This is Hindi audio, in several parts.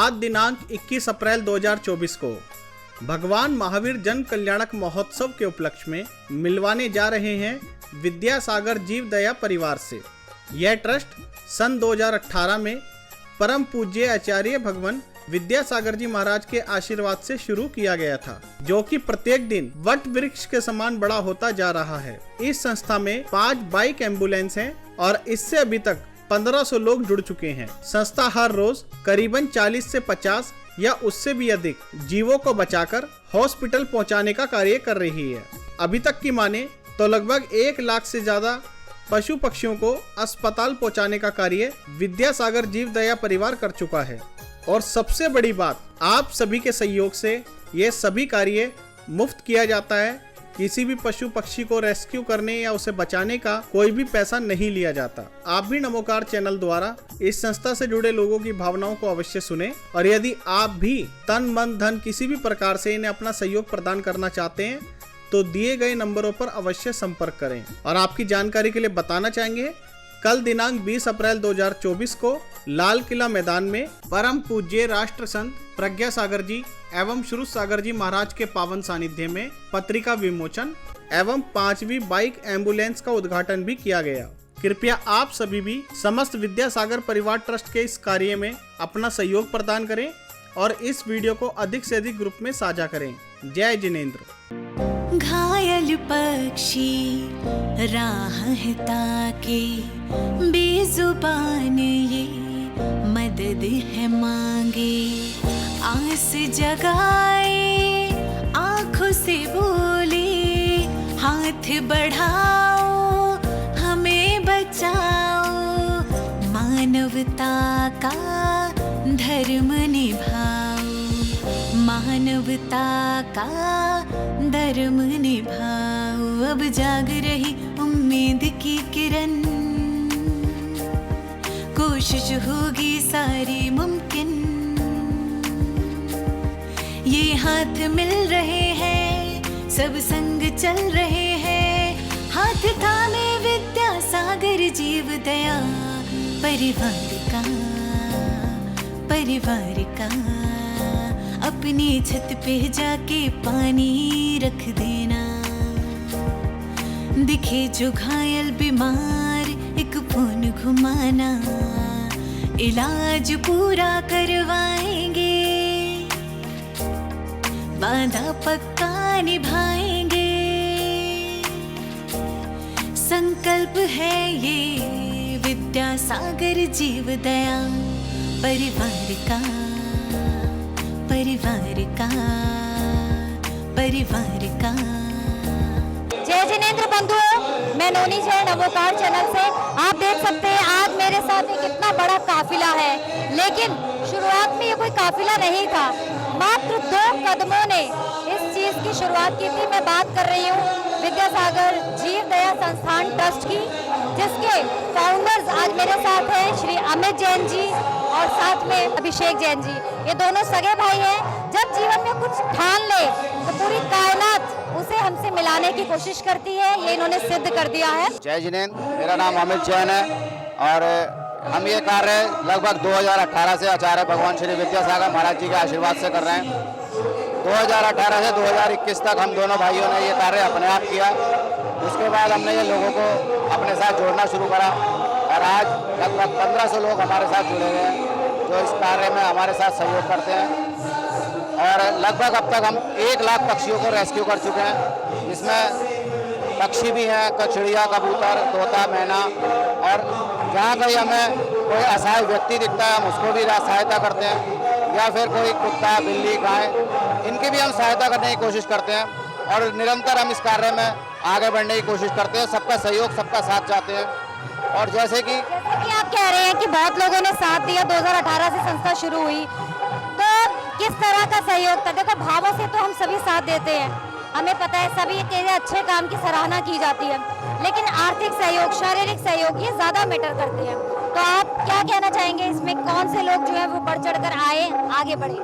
आज दिनांक 21 अप्रैल 2024 को भगवान महावीर जन कल्याणक महोत्सव के उपलक्ष्य में मिलवाने जा रहे हैं विद्यासागर जीव दया परिवार से। यह ट्रस्ट सन 2018 में परम पूज्य आचार्य भगवान विद्यासागर जी महाराज के आशीर्वाद से शुरू किया गया था, जो कि प्रत्येक दिन वट वृक्ष के समान बड़ा होता जा रहा है। इस संस्था में 5 बाइक एम्बुलेंस हैं और इससे अभी तक 1500 लोग जुड़ चुके हैं। संस्था हर रोज करीबन 40 से 50 या उससे भी अधिक जीवों को बचाकर हॉस्पिटल पहुंचाने का कार्य कर रही है। अभी तक की माने तो लगभग 1 लाख से ज्यादा पशु पक्षियों को अस्पताल पहुंचाने का कार्य विद्यासागर जीव दया परिवार कर चुका है। और सबसे बड़ी बात, आप सभी के सहयोग से ये सभी कार्य मुफ्त किया जाता है। किसी भी पशु पक्षी को रेस्क्यू करने या उसे बचाने का कोई भी पैसा नहीं लिया जाता। आप भी नमोकार चैनल द्वारा इस संस्था से जुड़े लोगों की भावनाओं को अवश्य सुने, और यदि आप भी तन मन धन किसी भी प्रकार से इन्हें अपना सहयोग प्रदान करना चाहते हैं तो दिए गए नंबरों पर अवश्य संपर्क करें। और आपकी जानकारी के लिए बताना चाहेंगे, कल दिनांक 20 अप्रैल 2024 को लाल किला मैदान में परम पूज्य राष्ट्र संत प्रज्ञा सागर जी एवं श्रुत सागर जी महाराज के पावन सानिध्य में पत्रिका विमोचन एवं 5वीं बाइक एम्बुलेंस का उद्घाटन भी किया गया। कृपया आप सभी भी समस्त विद्यासागर परिवार ट्रस्ट के इस कार्य में अपना सहयोग प्रदान करें और इस वीडियो को अधिक से अधिक ग्रुप में साझा करें। जय जिनेंद्र। घायल पक्षी राह है ताके, बेजुबान ये मदद है मांगे। आस जगाए आँखों से बोले, हाथ बढ़ाओ हमें बचाओ। मानवता का धर्म निभाओ, मानवता का धर्म निभाओ। अब जाग रही उम्मीद की किरण, कोशिश होगी सारी मुमकिन। ये हाथ मिल रहे हैं, सब संग चल रहे हैं। हाथ थामे विद्यासागर जीव दया परिवार का। अपनी छत पे जाके पानी रख देना। दिखे जो घायल बीमार एक फोन घुमाना, इलाज पूरा करवाएंगे। वादा पक्का निभाएंगे। संकल्प है ये विद्यासागर जीव दया परिवार का। जय जिनेंद्र बंधुओं, मैं नोनी जय नमोकार चैनल से। आप देख सकते हैं आज मेरे साथ एक कितना बड़ा काफिला है, लेकिन शुरुआत में ये कोई काफिला नहीं था। मात्र 2 कदमों ने इस चीज की शुरुआत की थी। मैं बात कर रही हूँ विद्यासागर जीव दया संस्थान ट्रस्ट की, जिसके फाउंडर्स आज मेरे साथ हैं श्री अमित जैन जी और साथ में अभिषेक जैन जी। ये दोनों सगे भाई हैं। जब जीवन में कुछ ठान ले तो पूरी कायनात उसे हमसे मिलाने की कोशिश करती है। ये इन्होंने सिद्ध कर दिया है। जय जिनेंद्र, मेरा नाम अमित जैन है और हम ये कार्य लगभग 2018 से आचार्य भगवान श्री विद्यासागर महाराज जी के आशीर्वाद से कर रहे हैं। 2018 से 2021 तक हम दोनों भाइयों ने ये कार्य अपने आप किया। उसके बाद हमने ये लोगों को अपने साथ जोड़ना शुरू करा और आज लगभग 1500 लोग हमारे साथ जुड़े हुए हैं, जो इस कार्य में हमारे साथ सहयोग करते हैं। और लगभग अब तक हम 1 लाख पक्षियों को रेस्क्यू कर चुके हैं, जिसमें पक्षी भी हैं, चिड़िया, कबूतर, तोता, मैना। और जहाँ कहीं हमें कोई असहाय व्यक्ति दिखता है हम उसको भी सहायता करते हैं, या फिर कोई कुत्ता, बिल्ली, गाय, इनकी भी हम सहायता करने की कोशिश करते हैं। और निरंतर हम इस कार्य में आगे बढ़ने की कोशिश करते हैं। सबका सहयोग, सबका साथ चाहते हैं। और जैसे कि आप कह रहे हैं कि बहुत लोगों ने साथ दिया, 2018 से संस्था शुरू हुई, तो किस तरह का सहयोग था? देखो, भावों से तो हम सभी साथ देते हैं, हमें पता है सभी के अच्छे काम की सराहना की जाती है, लेकिन आर्थिक सहयोग, शारीरिक सहयोग ये ज्यादा मैटर करते हैं। तो आप क्या कहना चाहेंगे इसमें? कौन से लोग जो है वो बढ़ चढ़कर आए, आगे बढ़े?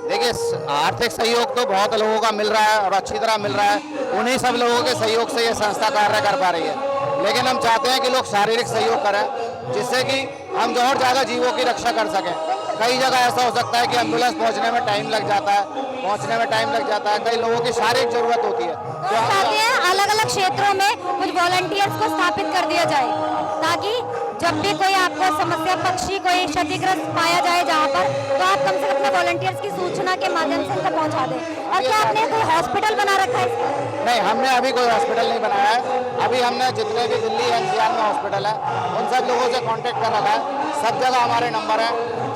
देखिए, आर्थिक सहयोग तो बहुत लोगों का मिल रहा है और अच्छी तरह मिल रहा है। उन्हीं सब लोगों के सहयोग से ये संस्था कार्य कर पा रही है। लेकिन हम चाहते हैं कि लोग शारीरिक सहयोग करें, जिससे कि हम जो और ज़्यादा जीवों की रक्षा कर सकें। कई जगह ऐसा हो सकता है कि एम्बुलेंस पहुंचने में टाइम लग जाता है, कई लोगों की शारीरिक जरूरत होती है। तो हम चाहते हैं अलग अलग क्षेत्रों में कुछ वॉलंटियर्स को स्थापित कर दिया जाए, ताकि जब भी कोई आपको समस्या, पक्षी कोई क्षतिग्रस्त पाया जाए जहाँ पर, तो आप कम से कम अपने वॉलंटियर्स की सूचना के माध्यम से उनको पहुँचा दें। और क्या आपने कोई हॉस्पिटल बना रखा है इसके लिए? नहीं, हमने अभी कोई हॉस्पिटल नहीं बनाया है। अभी हमने जितने भी दिल्ली एनसीआर में हॉस्पिटल है उन सब लोगों से कांटेक्ट कर रखा है। सब जगह हमारे नंबर हैं,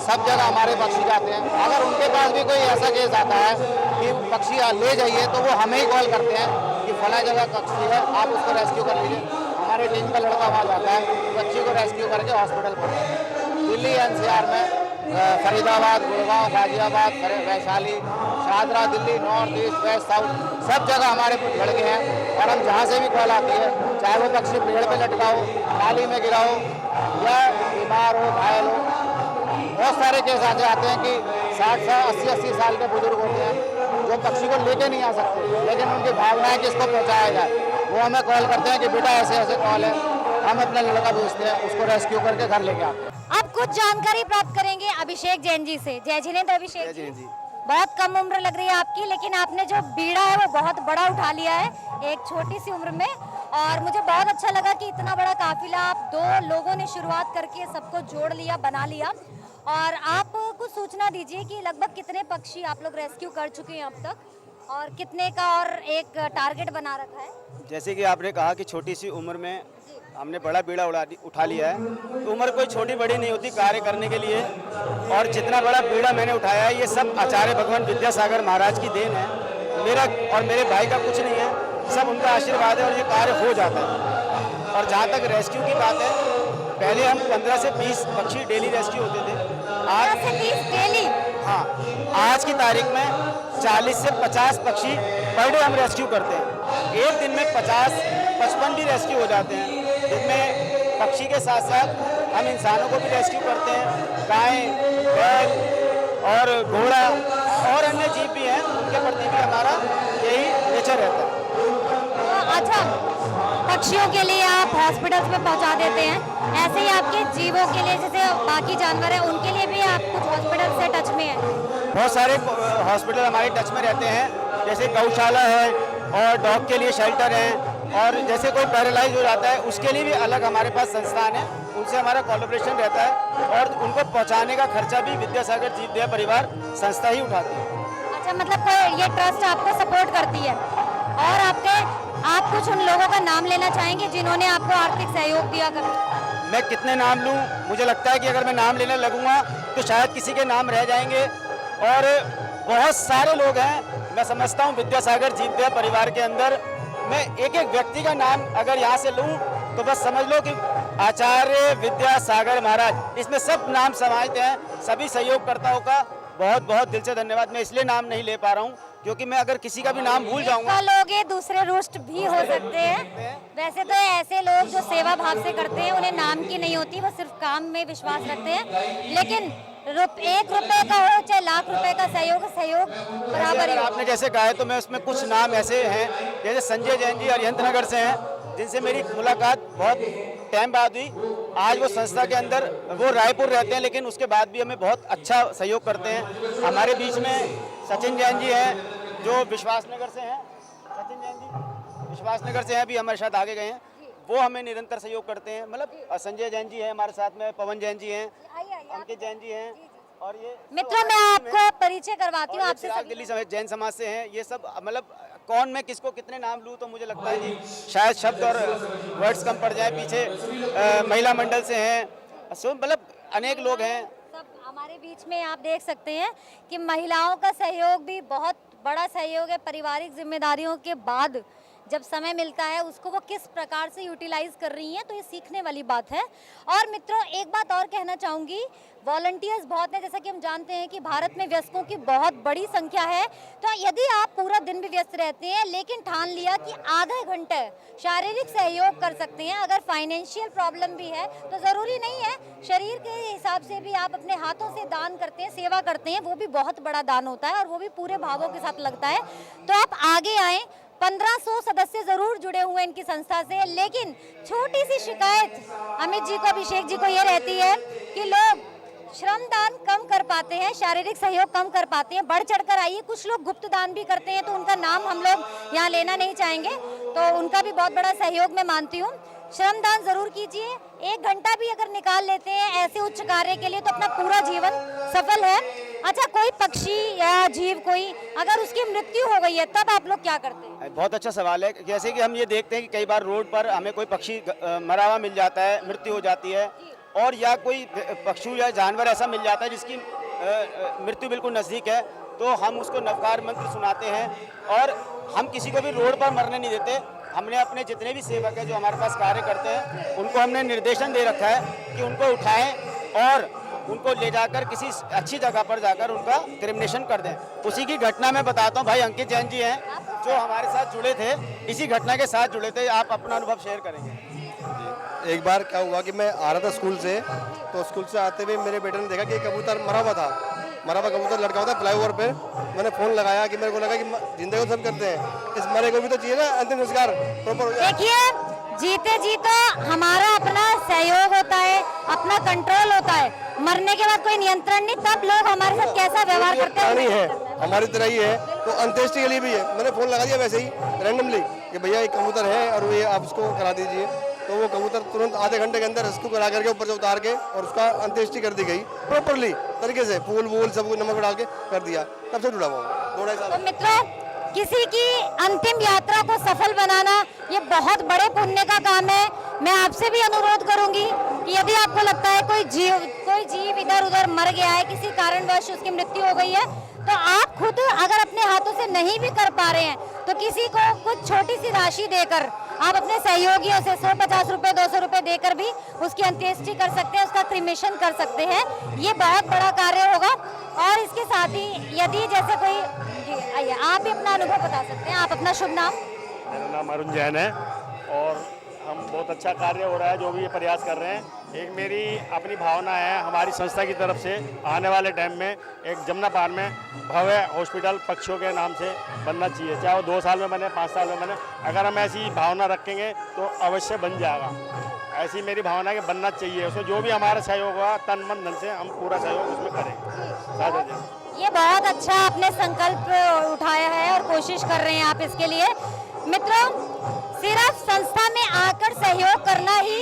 सब जगह हमारे पक्षी जाते हैं। अगर उनके पास भी कोई ऐसा केस आता है कि पक्षी ले जाइए, तो वो हमें ही कॉल करते हैं कि फला जगह पक्षी है, आप उसको रेस्क्यू कर लीजिए। हमारी टीम का लड़का वहाँ जाता है, पक्षी को रेस्क्यू करके हॉस्पिटल पहुँचता है। दिल्ली एनसीआर में Faridabad, Gurgaon, Ghaziabad, Vaishali, Shahdara, Delhi, north east, west, south, सब जगह हमारे लड़के हैं। और हम जहाँ से भी कॉल आती है, चाहे वो पक्षी पेड़ पे लटका हो, नाली में गिरा हो या बीमार हो, घायल हो, बहुत सारे केस आते हैं कि 60-80 साल के बुजुर्ग होते हैं जो पक्षी को लेके नहीं आ सकते, लेकिन उनकी भावना है कि इसको पहुँचाया जाए। वो हमें कॉल करते हैं कि बेटा ऐसे ऐसे कॉल है, हम अपना लड़का भेजते हैं, उसको रेस्क्यू करके घर लेके आते हैं। अब कुछ जानकारी प्राप्त करेंगे अभिषेक जैन जी से। जय जिनेंद्र अभिषेक जी, बहुत कम उम्र लग रही है आपकी, लेकिन आपने जो बीड़ा है वो बहुत बड़ा उठा लिया है एक छोटी सी उम्र में। और मुझे बहुत अच्छा लगा कि इतना बड़ा काफिला आप 2 लोगों ने शुरुआत करके सबको जोड़ लिया, बना लिया। और आप कुछ सूचना दीजिए कि लगभग कितने पक्षी आप लोग रेस्क्यू कर चुके हैं अब तक, और कितने का और एक टारगेट बना रखा है? जैसे कि आपने कहा कि छोटी सी उम्र में हमने बड़ा बीड़ा उठा लिया है, तो उम्र कोई छोटी बड़ी नहीं होती कार्य करने के लिए। और जितना बड़ा बीड़ा मैंने उठाया है, ये सब आचार्य भगवान विद्यासागर महाराज की देन है। मेरा और मेरे भाई का कुछ नहीं है, सब उनका आशीर्वाद है और ये कार्य हो जाता है। और जहाँ तक रेस्क्यू की बात है, पहले हम 15 से 20 पक्षी डेली रेस्क्यू होते थे। आज 15 से 20 डेली? हाँ, आज की तारीख में 40 से 50 पक्षी पर डे हम रेस्क्यू करते हैं। एक दिन में 50-55 भी रेस्क्यू हो जाते हैं, जिनमें पक्षी के साथ साथ हम इंसानों को भी रेस्क्यू करते हैं। गाय, बैल और घोड़ा और अन्य जीव भी हैं, उनके प्रति भी हमारा यही नेचर रहता है। अच्छा, पक्षियों के लिए आप हॉस्पिटल्स में पहुंचा देते हैं, ऐसे ही आपके जीवों के लिए जैसे बाकी जानवर हैं उनके लिए भी आप कुछ हॉस्पिटल से टच में हैं? बहुत सारे हॉस्पिटल हमारे टच में रहते हैं, जैसे गौशाला है और डॉग के लिए शेल्टर है, और जैसे कोई पैरालाइज हो जाता है उसके लिए भी अलग हमारे पास संस्थान है, उनसे हमारा कोलैबोरेशन रहता है। और उनको पहुंचाने का खर्चा भी विद्यासागर जीव दया परिवार संस्था ही उठाती है। अच्छा, मतलब ये ट्रस्ट आपको सपोर्ट करती है। और आप कुछ उन लोगों का नाम लेना चाहेंगे जिन्होंने आपको आर्थिक सहयोग दिया कर? मैं कितने नाम लूं? मुझे लगता है कि अगर मैं नाम लेने लगूंगा तो शायद किसी के नाम रह जाएंगे, और बहुत सारे लोग हैं। मैं समझता हूं विद्यासागर जीव दया परिवार के अंदर मैं एक एक व्यक्ति का नाम अगर यहाँ से लूं तो बस समझ लो कि आचार्य विद्यासागर महाराज, इसमें सब नाम समाहित हैं। सभी सहयोगकर्ताओं का बहुत बहुत दिल से धन्यवाद। मैं इसलिए नाम नहीं ले पा रहा हूँ क्योंकि मैं अगर किसी का भी नाम भूल जाऊंगा, लोग ये दूसरे रुष्ट भी हो सकते हैं। वैसे तो ऐसे लोग जो सेवा भाव से करते हैं उन्हें नाम की नहीं होती, वो सिर्फ काम में विश्वास रखते हैं। लेकिन 1 रुपए का हो चाहे लाख रुपए का सहयोग बराबर ही। आपने जैसे कहा है तो मैं उसमें कुछ नाम ऐसे हैं, जैसे संजय जैन जी अरिहंत नगर से हैं, जिनसे मेरी मुलाकात बहुत टाइम बाद हुई। आज वो संस्था के अंदर, वो रायपुर रहते हैं लेकिन उसके बाद भी हमें बहुत अच्छा सहयोग करते हैं। हमारे बीच में सचिन जैन जी हैं जो विश्वासनगर से हैं। सचिन जैन जी विश्वासनगर से हैं, भी हमारे साथ आगे गए हैं, वो हमें निरंतर सहयोग करते हैं। मतलब संजय जैन जी हैं हमारे साथ में, पवन जैन जी हैं, अंकित जैन जी हैं, और ये मित्रों मैं आपको परिचय करवाती हूँ आपसे। दिल्ली समेत जैन समाज से हैं ये सब। मतलब कौन मैं किसको कितने नाम लूँ तो मुझे लगता है कि शायद शब्द और वर्ड्स कम पड़ जाए। पीछे महिला मंडल से हैं, मतलब अनेक लोग हैं। सब हमारे बीच में आप देख सकते हैं कि महिलाओं का सहयोग भी बहुत बड़ा सहयोग है। पारिवारिक जिम्मेदारियों के बाद जब समय मिलता है उसको वो किस प्रकार से यूटिलाइज कर रही हैं, तो ये सीखने वाली बात है। और मित्रों एक बात और कहना चाहूँगी, वॉलंटियर्स बहुत हैं, जैसा कि हम जानते हैं कि भारत में वयस्कों की बहुत बड़ी संख्या है। तो यदि आप पूरा दिन भी व्यस्त रहते हैं लेकिन ठान लिया कि आधे घंटे शारीरिक सहयोग कर सकते हैं, अगर फाइनेंशियल प्रॉब्लम भी है तो ज़रूरी नहीं है, शरीर के हिसाब से भी आप अपने हाथों से दान करते हैं, सेवा करते हैं, वो भी बहुत बड़ा दान होता है और वो भी पूरे भावों के साथ लगता है। तो आप आगे आएँ। 1500 सदस्य जरूर जुड़े हुए हैं इनकी संस्था से, लेकिन छोटी सी शिकायत अमित जी को, अभिषेक जी को ये रहती है कि लोग श्रमदान कम कर पाते हैं, शारीरिक सहयोग कम कर पाते हैं, बढ़ चढ़कर आइए। कुछ लोग गुप्त दान भी करते हैं, तो उनका नाम हम लोग यहाँ लेना नहीं चाहेंगे, तो उनका भी बहुत बड़ा सहयोग मैं मानती हूँ। श्रमदान जरूर कीजिए, 1 घंटा भी अगर निकाल लेते हैं ऐसे उच्च कार्य के लिए तो अपना पूरा जीवन सफल है। अच्छा, कोई पक्षी या जीव कोई अगर उसकी मृत्यु हो गई है तब आप लोग क्या करते हैं? बहुत अच्छा सवाल है। जैसे कि हम ये देखते हैं कि कई बार रोड पर हमें कोई पक्षी मरा हुआ मिल जाता है, मृत्यु हो जाती है, और या कोई पक्षी या जानवर ऐसा मिल जाता है जिसकी मृत्यु बिल्कुल नज़दीक है, तो हम उसको नवकार मंत्र सुनाते हैं और हम किसी को भी रोड पर मरने नहीं देते। हमने अपने जितने भी सेवक हैं जो हमारे पास कार्य करते हैं उनको हमने निर्देशन दे रखा है कि उनको उठाएं और उनको ले जाकर किसी अच्छी जगह पर जाकर उनका क्रिमिनेशन कर दें। उसी की घटना मैं बताता हूँ। भाई अंकित जैन जी हैं जो हमारे साथ जुड़े थे, इसी घटना के साथ जुड़े थे। आप अपना अनुभव शेयर करेंगे। एक बार क्या हुआ कि मैं आ रहा था स्कूल से, तो स्कूल से आते हुए मेरे बेटे ने देखा कि कबूतर मरा हुआ था, मरा हुआ कबूतर लटका हुआ था फ्लाईओवर पे। मैंने फ़ोन लगाया कि मेरे को लगा कि जिंदगी को सब करते हैं, इस मरे को भी तो चाहिए ना अंतिम संस्कार प्रॉपर हो जाए। देखिए, जीते जीते हमारा अपना सहयोग होता है, अपना कंट्रोल होता है, मरने के बाद कोई नियंत्रण नहीं। तब लोग हमारे साथ कैसा व्यवहार करते प्राणी हैं है, हमारी तरह ही है, तो अंत्येष्टि के लिए भी है। मैंने फ़ोन लगा दिया वैसे ही रैंडमली कि भैया एक कबूतर है और ये आप उसको करा दीजिए। तो वो कबूतर तुरंत आधे घंटे के अंदर रेस्क्यू करा करके ऊपर से उतार के और उसका अंत्येष्टि कर दी गई प्रॉपरली तरीके से, फूल वूल सब कुछ नमक डाल के कर दिया। तब से जुड़ा हुआ हूँ 2-2.5 साल। तो मित्रों, किसी की अंतिम यात्रा को सफल बनाना ये बहुत बड़े पुण्य का काम है। मैं आपसे भी अनुरोध करूंगी कि यदि आपको लगता है कोई जीव इधर उधर मर गया है, किसी कारणवश उसकी मृत्यु हो गई है, तो आप खुद अगर अपने हाथों से नहीं भी कर पा रहे हैं तो किसी को कुछ छोटी सी राशि देकर आप अपने सहयोगियों से 150 रुपए 200 रुपए देकर भी उसकी अंत्येष्टि कर सकते हैं, उसका क्रिमेशन कर सकते हैं। ये बहुत बड़ा कार्य होगा। और इसके साथ ही यदि जैसे कोई जी आइए, आप भी अपना अनुभव बता सकते हैं। आप अपना शुभ नाम? मेरा नाम अरुण जैन है और हम बहुत अच्छा कार्य हो रहा है जो भी ये प्रयास कर रहे हैं। एक मेरी अपनी भावना है हमारी संस्था की तरफ से आने वाले टाइम में एक जमुना पार में भव्य हॉस्पिटल पक्षियों के नाम से बनना चाहिए, चाहे वो 2 साल में बने 5 साल में बने। अगर हम ऐसी भावना रखेंगे तो अवश्य बन जाएगा। ऐसी मेरी भावना है कि बनना चाहिए। उसमें जो भी हमारा सहयोग होगा तन मन धन से हम पूरा सहयोग उसमें करेंगे। ये बहुत अच्छा आपने संकल्प उठाया है और कोशिश कर रहे हैं आप इसके लिए। मित्रों, सिर्फ संस्था में आकर सहयोग करना ही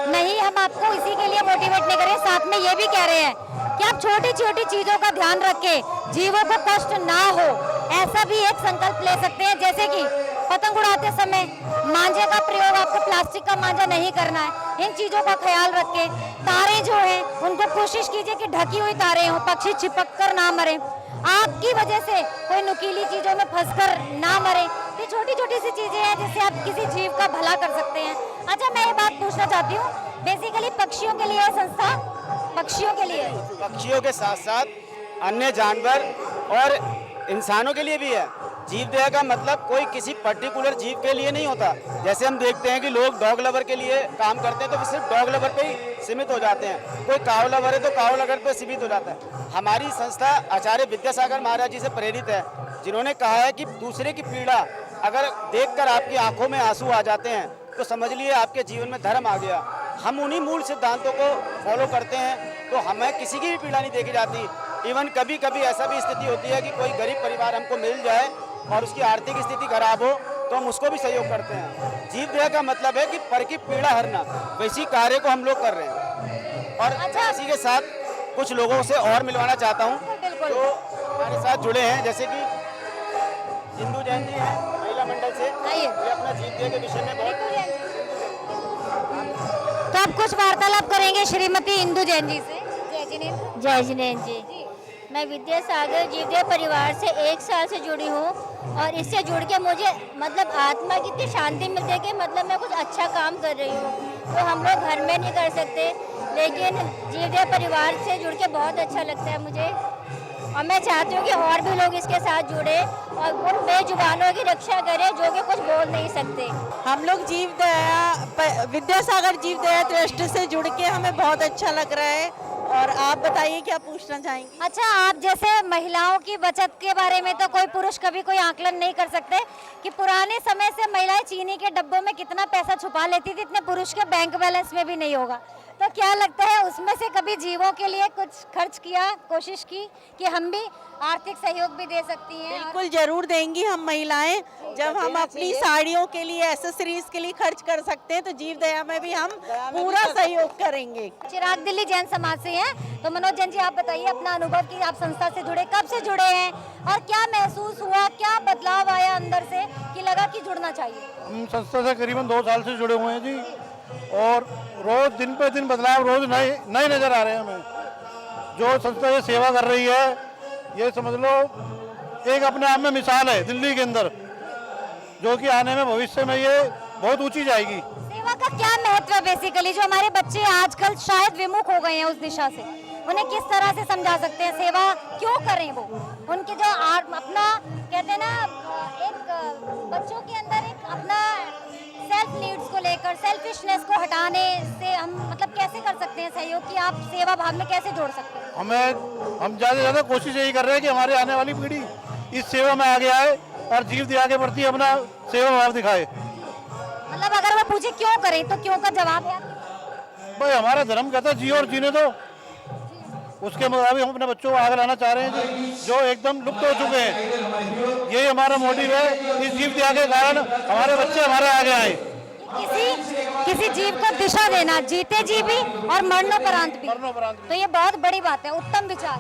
नहीं, हम आपको इसी के लिए मोटिवेट नहीं करें, साथ में ये भी कह रहे हैं कि आप छोटी छोटी चीजों का ध्यान रखें, जीवों को कष्ट ना हो, ऐसा भी एक संकल्प ले सकते हैं। जैसे कि पतंग उड़ाते समय मांझे का प्रयोग आपको प्लास्टिक का मांझा नहीं करना है, इन चीजों का ख्याल रखें। तारे जो हैं उनको कोशिश कीजिए कि ढकी हुई तारे हों, पक्षी चिपक कर ना मरे, आपकी वजह से कोई नुकीली चीजों में फंसकर ना मरे। ये छोटी छोटी सी चीजें हैं जिससे आप किसी जीव का भला कर सकते हैं। अच्छा, मैं ये बात पूछना चाहती हूँ, बेसिकली पक्षियों के लिए है संस्था? पक्षियों के लिए? पक्षियों के साथ साथ अन्य जानवर और इंसानों के लिए भी है। जीव दया का मतलब कोई किसी पर्टिकुलर जीव के लिए नहीं होता। जैसे हम देखते हैं कि लोग डॉग लवर के लिए काम करते हैं तो सिर्फ डॉग लवर पे ही सीमित हो जाते हैं, कोई काव लवर है तो काव लवर पे सीमित हो जाता है। हमारी संस्था आचार्य विद्यासागर महाराज जी से प्रेरित है, जिन्होंने कहा है कि दूसरे की पीड़ा अगर देखकर आपकी आंखों में आंसू आ जाते हैं तो समझ लिए आपके जीवन में धर्म आ गया। हम उन्हीं मूल सिद्धांतों को फॉलो करते हैं, तो हमें किसी की भी पीड़ा नहीं देखी जाती। इवन कभी कभी ऐसा भी स्थिति होती है कि कोई गरीब परिवार हमको मिल जाए और उसकी आर्थिक स्थिति खराब हो तो हम उसको भी सहयोग करते हैं। जीव दया का मतलब है कि पर की पीड़ा हरना, वैसी कार्य को हम लोग कर रहे हैं। और अच्छा, इसी के साथ कुछ लोगों से और मिलवाना चाहता हूँ जो हमारे साथ जुड़े हैं, जैसे कि इंदू जैन जी हैं महिला मंडल से, ये अपना जीव दया के विषय में बहुत। तो आप कुछ वार्तालाप करेंगे श्रीमती इंदू जैन जी से। जय जिनेन्द्र जी, मैं विद्यासागर जीवदया परिवार से 1 साल से जुड़ी हूँ और इससे जुड़ के मुझे मतलब आत्मा की इतनी शांति मिलती है कि मतलब मैं कुछ अच्छा काम कर रही हूँ। तो हम लोग घर में नहीं कर सकते, लेकिन जीवदया परिवार से जुड़ के बहुत अच्छा लगता है मुझे। और मैं चाहती हूँ कि और भी लोग इसके साथ जुड़े और उन बेजुबानों की रक्षा करें जो कि कुछ बोल नहीं सकते। हम लोग जीव दया विद्यासागर जीव दया ट्रस्ट से जुड़ के हमें बहुत अच्छा लग रहा है। और आप बताइए क्या पूछना चाहेंगी? अच्छा, आप जैसे महिलाओं की बचत के बारे में तो कोई पुरुष कभी कोई आकलन नहीं कर सकते कि पुराने समय से महिलाएं चीनी के डब्बों में कितना पैसा छुपा लेती थी, इतने पुरुष के बैंक बैलेंस में भी नहीं होगा। तो क्या लगता है उसमें से कभी जीवों के लिए कुछ खर्च किया, कोशिश की कि हम भी आर्थिक सहयोग भी दे सकती हैं? बिल्कुल जरूर देंगी हम महिलाएं। जब हम अपनी साड़ियों के लिए, एसेसरीज के लिए खर्च कर सकते हैं तो जीव दया में भी हम पूरा सहयोग करेंगे। चिराग दिल्ली जैन समाज से हैं, तो मनोज जैन जी आप बताइए अपना अनुभव कि आप संस्था से जुड़े, कब से जुड़े हैं और क्या महसूस हुआ, क्या बदलाव आया अंदर से कि लगा कि जुड़ना चाहिए? हम संस्था से करीबन 2 साल से जुड़े हुए हैं जी, और रोज दिन पे दिन बदलाव रोज नए नजर आ रहे हैं हमें। जो संस्था ये सेवा कर रही है, ये समझ लो एक अपने आप में मिसाल है दिल्ली के अंदर, जो कि आने में भविष्य में ये बहुत ऊंची जाएगी। सेवा का क्या महत्व है बेसिकली? जो हमारे बच्चे आजकल शायद विमुख हो गए हैं उस दिशा से, उन्हें किस तरह से समझा सकते हैं सेवा क्यों करें? वो उनके जो अपना कहते हैं ना, एक बच्चों के अंदर एक अपना सेल्फ नीड्स को लेकर, सेल्फिशनेस को हटाने से हम मतलब कैसे कर सकते हैं सहयोग, कि आप सेवा भाव में कैसे जोड़ सकते हैं? हम ज़्यादा से ज़्यादा कोशिश यही कर रहे हैं कि हमारे आने वाली पीढ़ी इस सेवा में आगे आए और जीव दया के प्रति अपना सेवा भाव दिखाए। मतलब अगर वो पूछे क्यों करें तो क्यों का जवाब है? भाई हमारा धर्म कहता है जियो और जीने दो, उसके मुताबिक हम अपने बच्चों को आगे लाना चाह रहे हैं जो एकदम लुप्त हो चुके हैं। यही हमारा मोटिव है, इस जीव दया के कारण हमारे बच्चे हमारे आगे आए। किसी जीव को दिशा देना, जीते जी भी और मरणोपरांत भी, तो ये बहुत बड़ी बात है, उत्तम विचार।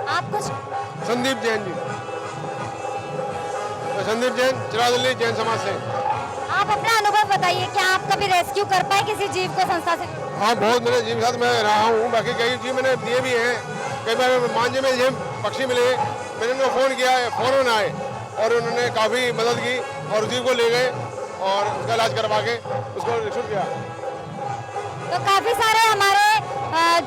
आप कुछ? संदीप जैन जी, संदीप जैन, चिराग दिल्ली जैन समाज से। आप अपना अनुभव बताइए, क्या आप कभी रेस्क्यू कर पाए किसी जीव को संस्था से? हाँ, बहुत मेरे जीव के साथ मैं रहा हूँ, बाकी कई जीव मैंने दिए भी हैं। कई बार मांझे में ये पक्षी मिले, मैंने उनको फ़ोन किया, फ़ौरन आए और उन्होंने काफ़ी मदद की और जीव को ले गए और उसका इलाज करवा के उसको रिश्वत किया। तो काफी सारे हमारे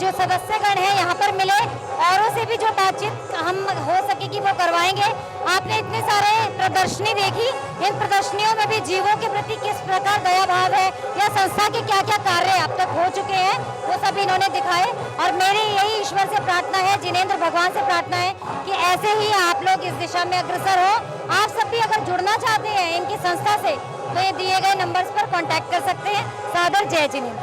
जो सदस्यगण हैं यहाँ पर मिले, औरों से भी जो बातचीत हम हो सकेगी वो करवाएंगे। आपने इतने सारे प्रदर्शनी देखी, इन प्रदर्शनियों में भी जीवों के प्रति किस प्रकार दया भाव है या संस्था के क्या क्या कार्य अब तक हो चुके हैं वो सब इन्होंने दिखाए। और मेरी यही ईश्वर से प्रार्थना है, जिनेंद्र भगवान से प्रार्थना है कि ऐसे ही आप लोग इस दिशा में अग्रसर हो। आप सब भी अगर जुड़ना चाहते हैं इनकी संस्था से तो ये दिए गए नंबर्स पर कॉन्टैक्ट कर सकते हैं। सादर जय जिनेंद्र।